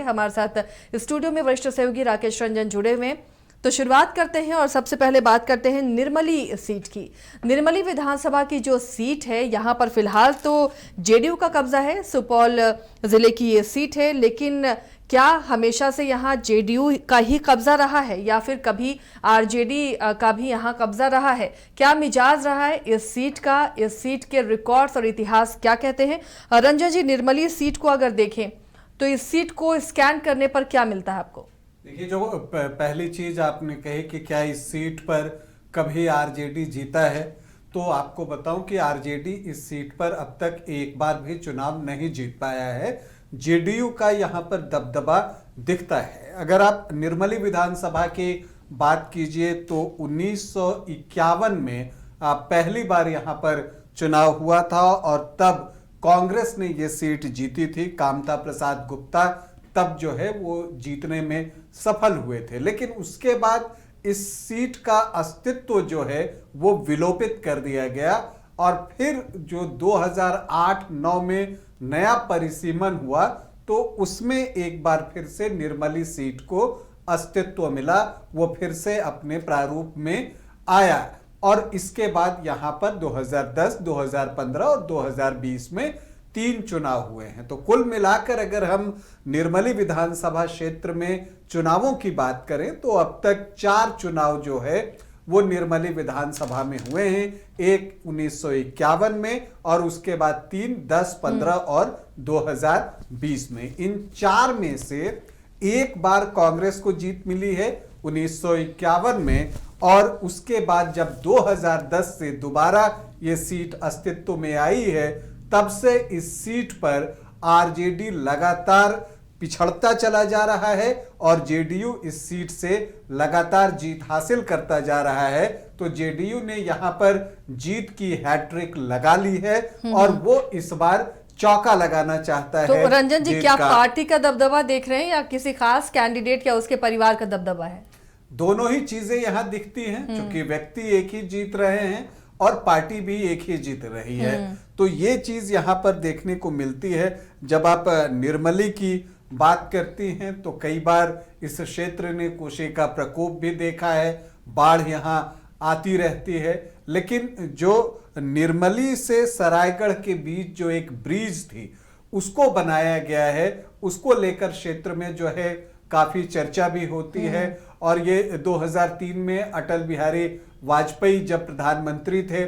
हमारे साथ स्टूडियो में वरिष्ठ सहयोगी राकेश रंजन जुड़े हुए हैं। तो शुरुआत करते हैं और सबसे पहले बात करते हैं निर्मली सीट की। निर्मली विधानसभा की जो सीट है, यहाँ पर फिलहाल तो जेडीयू का कब्जा है, सुपौल जिले की ये सीट है, लेकिन क्या हमेशा से यहाँ जेडीयू का ही कब्जा रहा है या फिर कभी आरजेडी का भी यहाँ कब्जा रहा है? क्या मिजाज रहा है इस सीट का? इस सीट के रिकॉर्ड्स और इतिहास क्या कहते हैं? रंजन जी, निर्मली सीट को अगर देखें तो इस सीट को स्कैन करने पर क्या मिलता है आपको? देखिए, जो पहली चीज आपने कही कि क्या इस सीट पर कभी आरजेडी जीता है, तो आपको बताऊं कि आरजेडी इस सीट पर अब तक एक बार भी चुनाव नहीं जीत पाया है। जेडीयू का यहाँ पर दबदबा दिखता है। अगर आप निर्मली विधानसभा की बात कीजिए तो 1951 में पहली बार यहाँ पर चुनाव हुआ था और तब कांग्रेस ने ये सीट जीती थी। कामता प्रसाद गुप्ता तब जो है वो जीतने में सफल हुए थे, लेकिन उसके बाद इस सीट का अस्तित्व जो है वो विलोपित कर दिया गया और फिर जो 2008-9 में नया परिसीमन हुआ तो उसमें एक बार फिर से निर्मली सीट को अस्तित्व मिला, वो फिर से अपने प्रारूप में आया और इसके बाद यहां पर 2010, 2015 और 2020 में 3 चुनाव हुए हैं। तो कुल मिलाकर अगर हम निर्मली विधानसभा क्षेत्र में चुनावों की बात करें तो अब तक 4 चुनाव जो है वो निर्मली विधानसभा में हुए हैं। एक 1951 में और उसके बाद 3, 10, 15 और 2020 में। इन 4 में से एक बार कांग्रेस को जीत मिली है 1951 में और उसके बाद जब 2010 से दोबारा ये सीट अस्तित्व में आई है, तब से इस सीट पर आरजेडी लगातार पिछड़ता चला जा रहा है और जेडीयू इस सीट से लगातार जीत हासिल करता जा रहा है। तो जेडीयू ने यहां पर जीत की हैट्रिक लगा ली है और वो इस बार चौका लगाना चाहता है। तो रंजन जी, क्या पार्टी का दबदबा देख रहे हैं या किसी खास कैंडिडेट या उसके परिवार का दबदबा है? दोनों ही चीजें यहां दिखती हैं, क्योंकि व्यक्ति एक ही जीत रहे हैं और पार्टी भी एक ही जीत रही है। तो ये चीज यहां पर देखने को मिलती है। जब आप निर्मली की बात करती हैं तो कई बार इस क्षेत्र ने कोसे का प्रकोप भी देखा है, बाढ़ यहां आती रहती है, लेकिन जो निर्मली से सरायगढ़ के बीच जो एक ब्रिज थी उसको बनाया गया है, उसको लेकर क्षेत्र में जो है काफी चर्चा भी होती है। और ये 2003 में अटल बिहारी वाजपेयी जब प्रधानमंत्री थे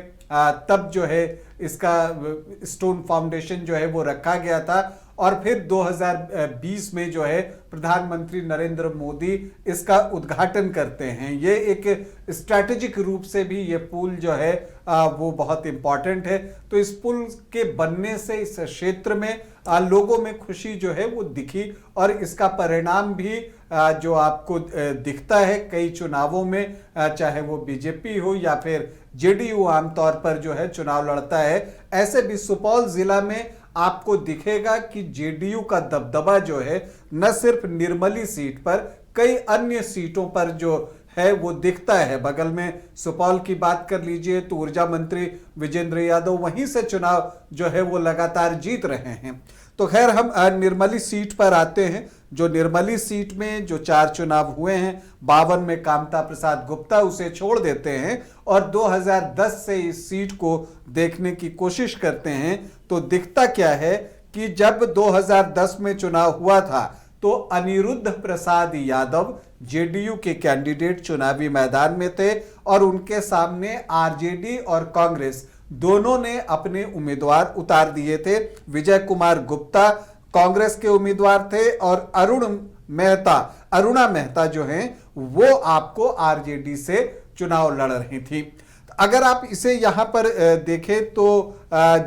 तब जो है इसका स्टोन फाउंडेशन जो है वो रखा गया था और फिर 2020 में जो है प्रधानमंत्री नरेंद्र मोदी इसका उद्घाटन करते हैं। ये एक स्ट्रैटेजिक रूप से भी ये पुल जो है वो बहुत इंपॉर्टेंट है। तो इस पुल के बनने से इस क्षेत्र में लोगों में खुशी जो है वो दिखी और इसका परिणाम भी जो आपको दिखता है कई चुनावों में, चाहे वो बीजेपी हो या फिर जेडीयू आमतौर पर जो है चुनाव लड़ता है। ऐसे भी सुपौल जिला में आपको दिखेगा कि जेडीयू का दबदबा जो है न सिर्फ निर्मली सीट पर, कई अन्य सीटों पर जो है वो दिखता है। बगल में सुपौल की बात कर लीजिए तो ऊर्जा मंत्री विजेंद्र यादव वहीं से चुनाव जो है वो लगातार जीत रहे हैं। तो खैर हम निर्मली सीट पर आते हैं। जो निर्मली सीट में जो 4 चुनाव हुए हैं, 52 में कामता प्रसाद गुप्ता, उसे छोड़ देते हैं और 2010 से इस सीट को देखने की कोशिश करते हैं तो दिखता क्या है कि जब 2010 में चुनाव हुआ था तो अनिरुद्ध प्रसाद यादव जेडीयू के कैंडिडेट चुनावी मैदान में थे और उनके सामने आरजेडी और कांग्रेस दोनों ने अपने उम्मीदवार उतार दिए थे। विजय कुमार गुप्ता कांग्रेस के उम्मीदवार थे और अरुणा मेहता जो हैं वो आपको आरजेडी से चुनाव लड़ रही थी। अगर आप इसे यहां पर देखें तो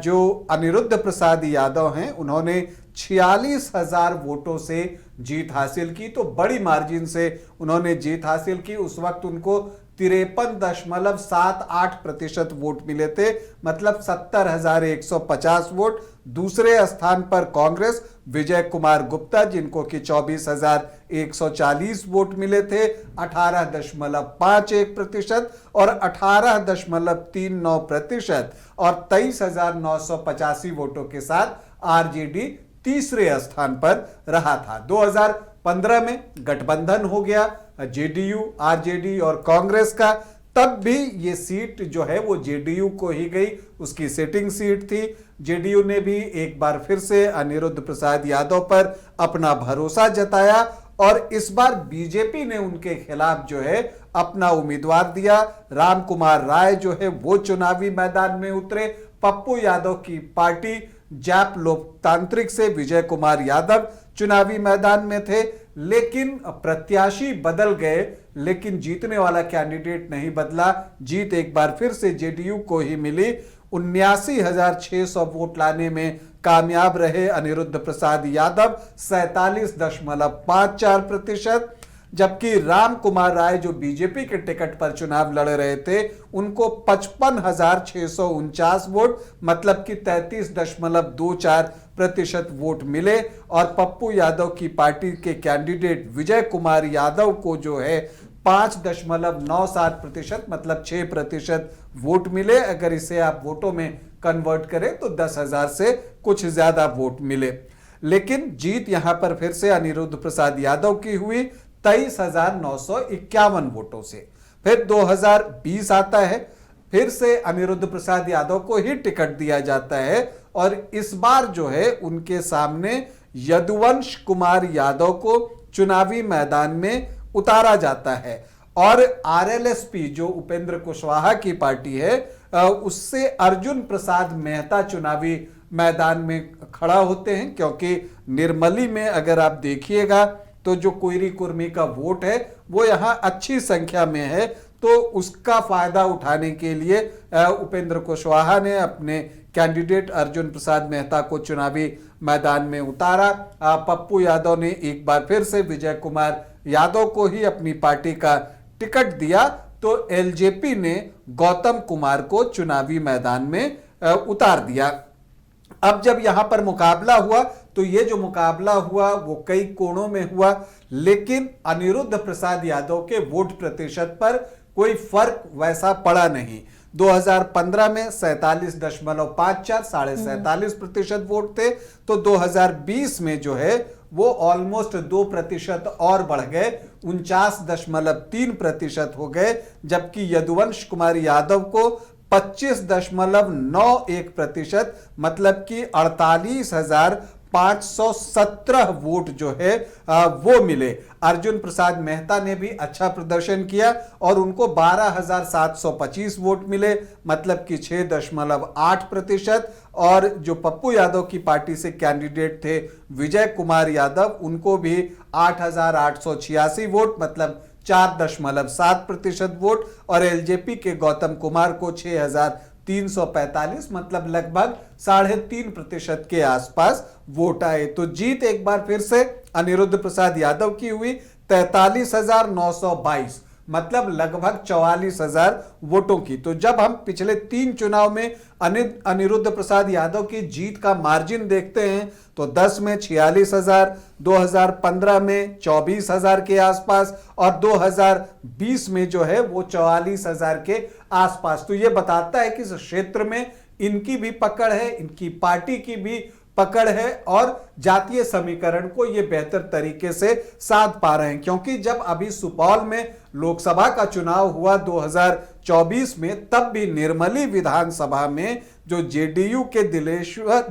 जो अनिरुद्ध प्रसाद यादव हैं उन्होंने 46,000 वोटों से जीत हासिल की, तो बड़ी मार्जिन से उन्होंने जीत हासिल की। उस वक्त उनको 53.78% वोट मिले थे, मतलब 70,150 वोट। दूसरे स्थान पर कांग्रेस विजय कुमार गुप्ता जिनको कि 24,140 वोट मिले थे, 18.51% और 18.39% और 23,985 वोटों के साथ आरजेडी तीसरे स्थान पर रहा था। 2015 में गठबंधन हो गया जेडीयू, आरजेडी और कांग्रेस का, तब भी ये सीट जो है वो जेडीयू को ही गई, उसकी सिटिंग सीट थी। जेडीयू ने भी एक बार फिर से अनिरुद्ध प्रसाद यादव पर अपना भरोसा जताया और इस बार बीजेपी ने उनके खिलाफ जो है अपना उम्मीदवार दिया। राम कुमार राय जो है वो चुनावी मैदान में उतरे। पप्पू यादव की पार्टी जैप लोकतांत्रिक से विजय कुमार यादव चुनावी मैदान में थे, लेकिन प्रत्याशी बदल गए, लेकिन जीतने वाला कैंडिडेट नहीं बदला। जीत एक बार फिर से जेडीयू को ही मिली। 79,600 वोट लाने में कामयाब रहे अनिरुद्ध प्रसाद यादव, 47.54%, जबकि राम कुमार राय जो बीजेपी के टिकट पर चुनाव लड़ रहे थे उनको 55,649 वोट मतलब कि 33.24% वोट मिले और पप्पू यादव की पार्टी के कैंडिडेट विजय कुमार यादव को जो है 5.97% मतलब 6% वोट मिले। अगर इसे आप वोटों में कन्वर्ट करें तो 10,000 से कुछ ज्यादा वोट मिले, लेकिन जीत यहां पर फिर से अनिरुद्ध प्रसाद यादव की हुई 23,951 वोटों से। फिर 2020 आता है, फिर से अनिरुद्ध प्रसाद यादव को ही टिकट दिया जाता है और इस बार जो है उनके सामने यदुवंश कुमार यादव को चुनावी मैदान में उतारा जाता है और आरएलएसपी जो उपेंद्र कुशवाहा की पार्टी है उससे अर्जुन प्रसाद मेहता चुनावी मैदान में खड़ा होते हैं, क्योंकि निर्मली में अगर आप देखिएगा तो जो कोयरी कुर्मी का वोट है वो यहां अच्छी संख्या में है, तो उसका फायदा उठाने के लिए उपेंद्र कुशवाहा ने अपने कैंडिडेट अर्जुन प्रसाद मेहता को चुनावी मैदान में उतारा। पप्पू यादव ने एक बार फिर से विजय कुमार यादव को ही अपनी पार्टी का टिकट दिया, तो एलजेपी ने गौतम कुमार को चुनावी मैदान में उतार दिया। अब जब यहां पर मुकाबला हुआ तो ये जो मुकाबला हुआ वो कई कोणों में हुआ, लेकिन अनिरुद्ध प्रसाद यादव के वोट प्रतिशत पर कोई फर्क वैसा पड़ा नहीं। 2015 में 47.54 47% वोट थे, तो 2020 में जो है वो ऑलमोस्ट 2% और बढ़ गए, 49.3% हो गए, जबकि यदुवंश कुमार यादव को 25.91% मतलब कि 48,517 वोट जो है वो मिले। अर्जुन प्रसाद मेहता ने भी अच्छा प्रदर्शन किया और उनको 12,725 वोट मिले मतलब कि 6.8%, और जो पप्पू यादव की पार्टी से कैंडिडेट थे विजय कुमार यादव उनको भी 8,886 वोट मतलब 4.7% वोट, और एलजेपी के गौतम कुमार को 6,345 मतलब लगभग 3.5% के आसपास वोट आए। तो जीत एक बार फिर से अनिरुद्ध प्रसाद यादव की हुई 43,922 मतलब लगभग 44,000 वोटों की। तो जब हम पिछले 3 चुनाव में अनिरुद्ध प्रसाद यादव की जीत का मार्जिन देखते हैं तो 10 में 46,000, 2015 में 24,000 के आसपास और 2020 में जो है वो 44,000 के आसपास। तो ये बताता है कि इस क्षेत्र में इनकी भी पकड़ है, इनकी पार्टी की भी पकड़ है और जातीय समीकरण को ये बेहतर तरीके से साध पा रहे हैं, क्योंकि जब अभी सुपौल में लोकसभा का चुनाव हुआ 2024 में, तब भी निर्मली विधानसभा में जो जेडीयू के दिलेश्वर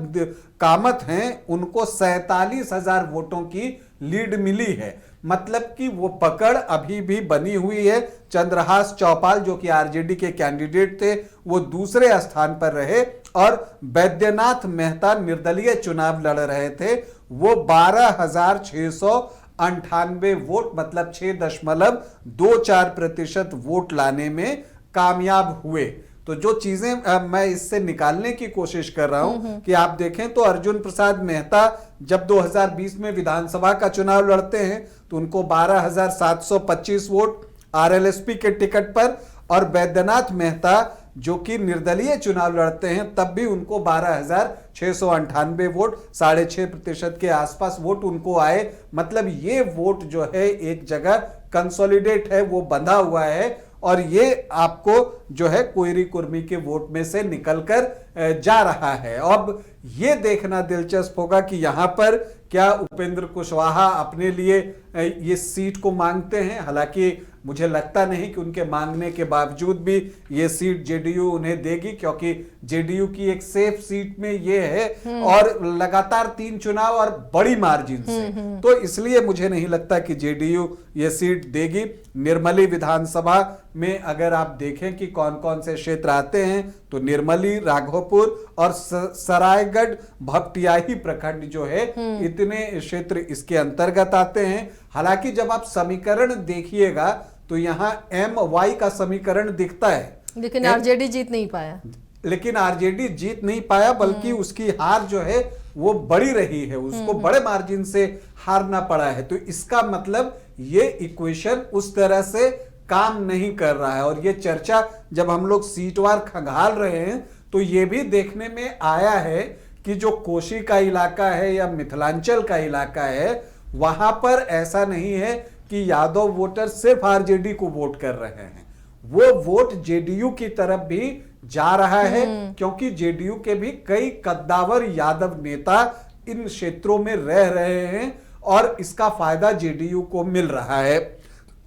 कामत हैं उनको 47,000 वोटों की लीड मिली है, मतलब कि वो पकड़ अभी भी बनी हुई है। चंद्रहास चौपाल जो कि आरजेडी के कैंडिडेट थे वो दूसरे स्थान पर रहे और बैद्यनाथ मेहता निर्दलीय चुनाव लड़ रहे थे, वो 12,698 वोट मतलब 6.24% वोट लाने में कामयाब हुए। तो जो चीजें मैं इससे निकालने की कोशिश कर रहा हूं कि आप देखें तो अर्जुन प्रसाद मेहता जब 2020 में विधानसभा का चुनाव लड़ते हैं तो उनको 12,725 वोट आरएलएसपी के टिकट पर, और बैद्यनाथ मेहता जो कि निर्दलीय चुनाव लड़ते हैं तब भी उनको 12,698 वोट 6.5% के आसपास वोट उनको आए। मतलब ये वोट जो है एक जगह कंसोलिडेट है, वो बंधा हुआ है और ये आपको जो है कोयरी कुर्मी के वोट में से निकलकर जा रहा है। अब ये देखना दिलचस्प होगा कि यहां पर क्या उपेंद्र कुशवाहा अपने लिए ये सीट को मांगते हैं। हालांकि मुझे लगता नहीं कि उनके मांगने के बावजूद भी ये सीट जेडीयू उन्हें देगी, क्योंकि जेडीयू की एक सेफ सीट में ये है और लगातार 3 चुनाव और बड़ी मार्जिन से, तो इसलिए मुझे नहीं लगता कि जेडीयू ये सीट देगी। निर्मली विधानसभा में अगर आप देखें कि कौन कौन से क्षेत्र आते हैं तो निर्मली, राघोपुर और सरायगढ़ भपटियाही प्रखंड जो है, इतने क्षेत्र इसके अंतर्गत आते हैं। हालांकि जब आप समीकरण देखिएगा तो यहां MY का समीकरण दिखता है, लेकिन आरजेडी जीत नहीं पाया। लेकिन आरजेडी जीत नहीं पाया, बल्कि उसकी हार जो है वो बड़ी रही है, उसको बड़े मार्जिन से हारना पड़ा है। तो इसका मतलब ये इक्वेशन उस तरह से काम नहीं कर रहा है। और ये चर्चा जब हम लोग सीटवार खंगाल रहे हैं तो ये भी देखने में आया है कि जो कोशी का इलाका है या मिथिलांचल का इलाका है, वहां पर ऐसा नहीं है कि यादव वोटर सिर्फ आरजेडी को वोट कर रहे हैं, वो वोट जेडीयू की तरफ भी जा रहा है, क्योंकि जेडीयू के भी कई कद्दावर यादव नेता इन क्षेत्रों में रह रहे हैं और इसका फायदा जेडीयू को मिल रहा है।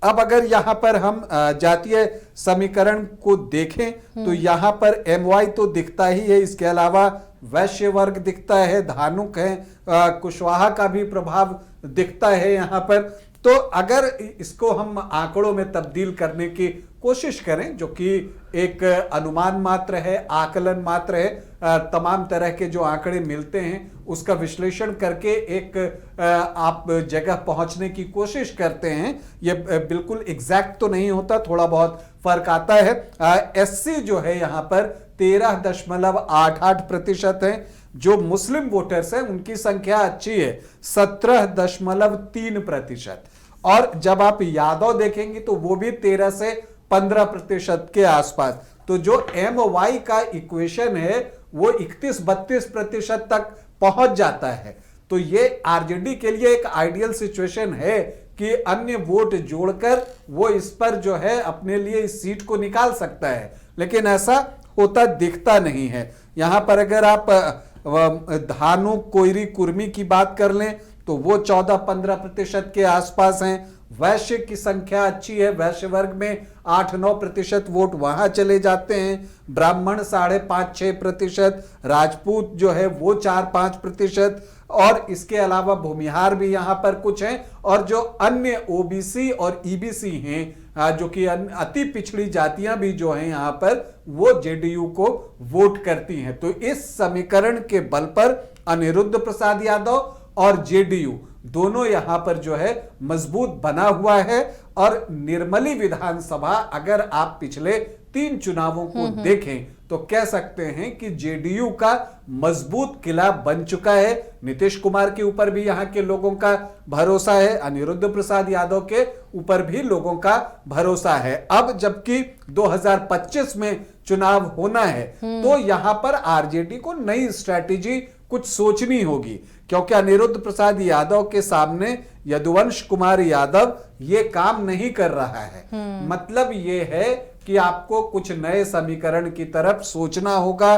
अब अगर यहां पर हम जातीय समीकरण को देखें तो यहां पर MY तो दिखता ही है, इसके अलावा वैश्य वर्ग दिखता है, धानुक है, कुशवाहा का भी प्रभाव दिखता है यहां पर। तो अगर इसको हम आंकड़ों में तब्दील करने की कोशिश करें, जो कि एक अनुमान मात्र है, आकलन मात्र है, तमाम तरह के जो आंकड़े मिलते हैं उसका विश्लेषण करके एक आप जगह पहुंचने की कोशिश करते हैं। ये बिल्कुल एग्जैक्ट तो नहीं होता, थोड़ा बहुत फर्क आता है। SC जो है यहाँ पर 13.88% है। जो मुस्लिम वोटर्स हैं उनकी संख्या अच्छी है, 17.3%। और जब आप यादव देखेंगे तो वो भी 13 से 15% के आसपास। तो जो MY का इक्वेशन है वो 31-32% तक पहुंच जाता है। तो ये आरजेडी के लिए एक आइडियल सिचुएशन है कि अन्य वोट जोड़कर वो इस पर जो है अपने लिए इस सीट को निकाल सकता है, लेकिन ऐसा होता दिखता नहीं है। यहां पर अगर आप धानु, कोयरी, कुर्मी की बात कर लें तो वो 14-15% के आसपास हैं। वैश्य की संख्या अच्छी है, वैश्य वर्ग में 8-9% वोट वहां चले जाते हैं। ब्राह्मण 5.5-6%, राजपूत जो है वो 4-5%, और इसके अलावा भूमिहार भी यहां पर कुछ हैं। और जो अन्य OBC और EBC हैं, जो कि अति पिछड़ी जातियां भी जो हैं यहां पर, वो जेडीयू को वोट करती हैं। तो इस समीकरण के बल पर अनिरुद्ध प्रसाद यादव और जेडीयू दोनों यहां पर जो है मजबूत बना हुआ है। और निर्मली विधानसभा अगर आप पिछले 3 चुनावों को देखें तो कह सकते हैं कि जेडीयू का मजबूत किला बन चुका है। नीतीश कुमार के ऊपर भी यहां के लोगों का भरोसा है, अनिरुद्ध प्रसाद यादव के ऊपर भी लोगों का भरोसा है। अब जबकि 2025 में चुनाव होना है तो यहां पर आरजेडी को नई स्ट्रैटेजी कुछ सोचनी होगी, क्योंकि अनिरुद्ध प्रसाद यादव के सामने यदुवंश कुमार यादव ये काम नहीं कर रहा है। मतलब ये है कि आपको कुछ नए समीकरण की तरफ सोचना होगा।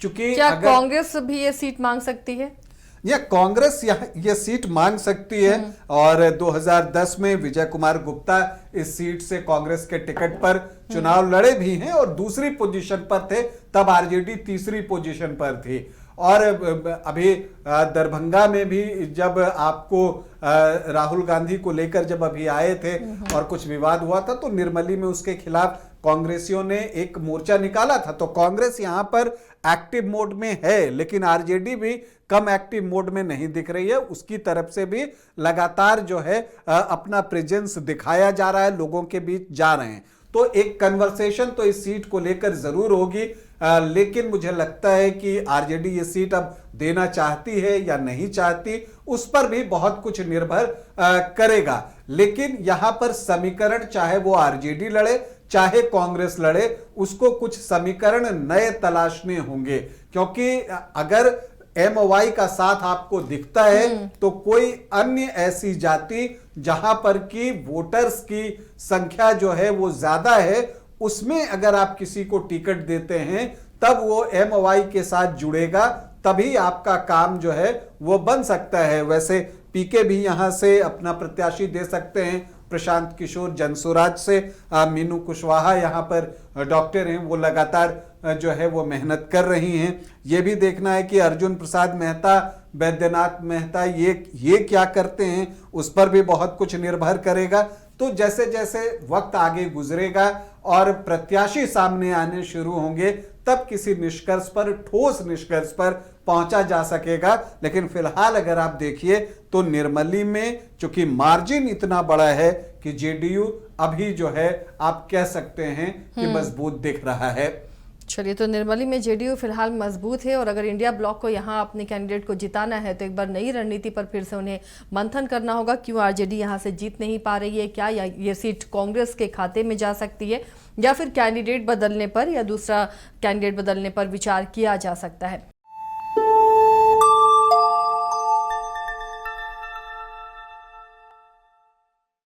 चूंकि क्या कांग्रेस भी ये सीट मांग सकती है? या कांग्रेस ये सीट मांग सकती है। और 2010 में विजय कुमार गुप्ता इस सीट से कांग्रेस के टिकट पर चुनाव लड़े भी हैं और दूसरी पोजीशन पर थे, तब आरजेडी तीसरी पोजीशन पर थी। और अभी दरभंगा में भी जब आपको राहुल गांधी को लेकर जब अभी आए थे और कुछ विवाद हुआ था तो निर्मली में उसके खिलाफ कांग्रेसियों ने एक मोर्चा निकाला था। तो कांग्रेस यहां पर एक्टिव मोड में है, लेकिन आरजेडी भी कम एक्टिव मोड में नहीं दिख रही है। उसकी तरफ से भी लगातार जो है अपना प्रेजेंस दिखाया जा रहा है, लोगों के बीच जा रहे हैं। तो एक कन्वर्सेशन तो इस सीट को लेकर जरूर होगी, लेकिन मुझे लगता है कि आरजेडी ये सीट अब देना चाहती है या नहीं चाहती, उस पर भी बहुत कुछ निर्भर करेगा। लेकिन यहां पर समीकरण, चाहे वो आरजेडी लड़े चाहे कांग्रेस लड़े, उसको कुछ समीकरण नए तलाशने होंगे। क्योंकि अगर MOI का साथ आपको दिखता है तो कोई अन्य ऐसी जाति जहां पर की वोटर्स की संख्या जो है वो ज्यादा है, उसमें अगर आप किसी को टिकट देते हैं तब वो MOI के साथ जुड़ेगा, तभी आपका काम जो है वो बन सकता है। वैसे पीके भी यहां से अपना प्रत्याशी दे सकते हैं, प्रशांत किशोर जनसुराज से, मीनू कुशवाहा यहाँ पर डॉक्टर हैं, वो लगातार जो है वो मेहनत कर रही हैं। ये भी देखना है कि अर्जुन प्रसाद मेहता, बैद्यनाथ मेहता ये क्या करते हैं, उस पर भी बहुत कुछ निर्भर करेगा। तो जैसे जैसे वक्त आगे गुजरेगा और प्रत्याशी सामने आने शुरू होंगे तब किसी निष्कर्ष पर, ठोस निष्कर्ष पर पहुंचा जा सकेगा। लेकिन फिलहाल अगर आप देखिए तो निर्मली में चूंकि मार्जिन इतना बड़ा है कि जेडीयू अभी जो है आप कह सकते हैं कि मजबूत दिख रहा है। चलिए, तो निर्मली में जेडीयू फिलहाल मजबूत है और अगर इंडिया ब्लॉक को यहाँ अपने कैंडिडेट को जिताना है तो एक बार नई रणनीति पर फिर से उन्हें मंथन करना होगा। क्यों आरजेडी यहाँ से जीत नहीं पा रही है, क्या ये सीट कांग्रेस के खाते में जा सकती है या फिर कैंडिडेट बदलने पर या दूसरा कैंडिडेट बदलने पर विचार किया जा सकता है।